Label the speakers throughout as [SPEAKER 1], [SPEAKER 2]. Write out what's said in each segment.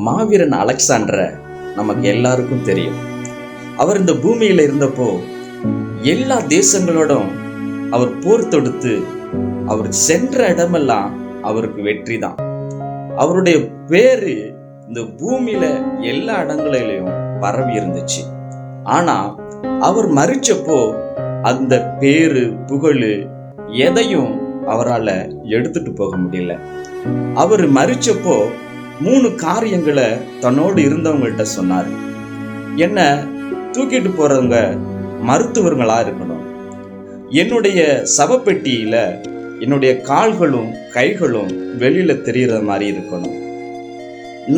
[SPEAKER 1] மாவீரன் அலெக்சாண்டரை நமக்கு எல்லாருக்கும் தெரியும். அவர் இந்த பூமியில இருந்தப்போ எல்லா தேசங்களோடும் அவர் போர் தொடுத்து அவர் சென்ற இடமெல்லாம் அவருக்கு வெற்றி தான். அவருடைய பேரு இந்த பூமியில எல்லா இடங்களிலையும் பரவி இருந்துச்சு. ஆனா அவர் மரிச்சப்போ அந்த பேரு புகழு எதையும் அவரால் எடுத்துட்டு போக முடியல. அவர் மரிச்சப்போ 3 காரியங்களை தன்னோடு இருந்தவங்கள்ட்ட சொன்னார். என்ன தூக்கிட்டு போறவங்க மருத்துவர்களா இருக்கணும். என்னுடைய சவப்பெட்டியில என்னுடைய கால்களும் கைகளும் வெளியில தெரிகிற மாதிரி இருக்கணும்.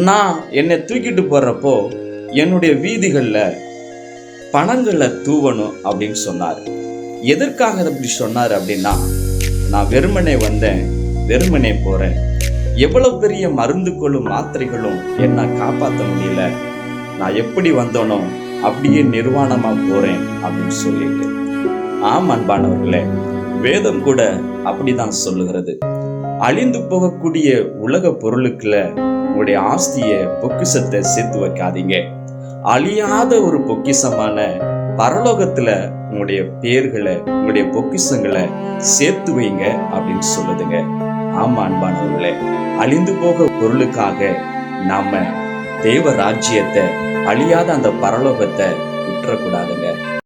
[SPEAKER 1] நான் என்னை தூக்கிட்டு போறப்போ என்னுடைய வீதிகள்ல பணங்களை தூவணும் அப்படின்னு சொன்னார். எதற்காக அப்படி சொன்னார் அப்படின்னா, நான் வெறுமனே வந்தேன், வெறுமனே போறேன். எவ்வளவு பெரிய மருந்துகளும் மாத்திரைகளும் என்ன காப்பாற்ற முடியல. நான் எப்படி வந்தோனோ அப்படியே நிர்வாணமா போறேன் அப்படின்னு சொல்லிட்டு. ஆம் அன்பானவர்களே, வேதம் கூட அப்படிதான் சொல்லுகிறது. அழிந்து போகக்கூடிய உலக பொருளுக்குள்ள உங்களுடைய ஆஸ்திய பொக்கிஷத்தை சேர்த்து வைக்காதீங்க. அழியாத ஒரு பொக்கிஷமான பரலோகத்துல உங்களுடைய பேர்களை, உங்களுடைய பொக்கிஷங்களை சேர்த்து வைங்க அப்படின்னு சொல்லுதுங்க. ஆமா அன்பானவர்களே, அழிந்து போக பொருளுக்காக நாம தேவ ராஜ்யத்தை, அழியாத அந்த பரலோகத்தை விட்டுறக்கூடாதுங்க.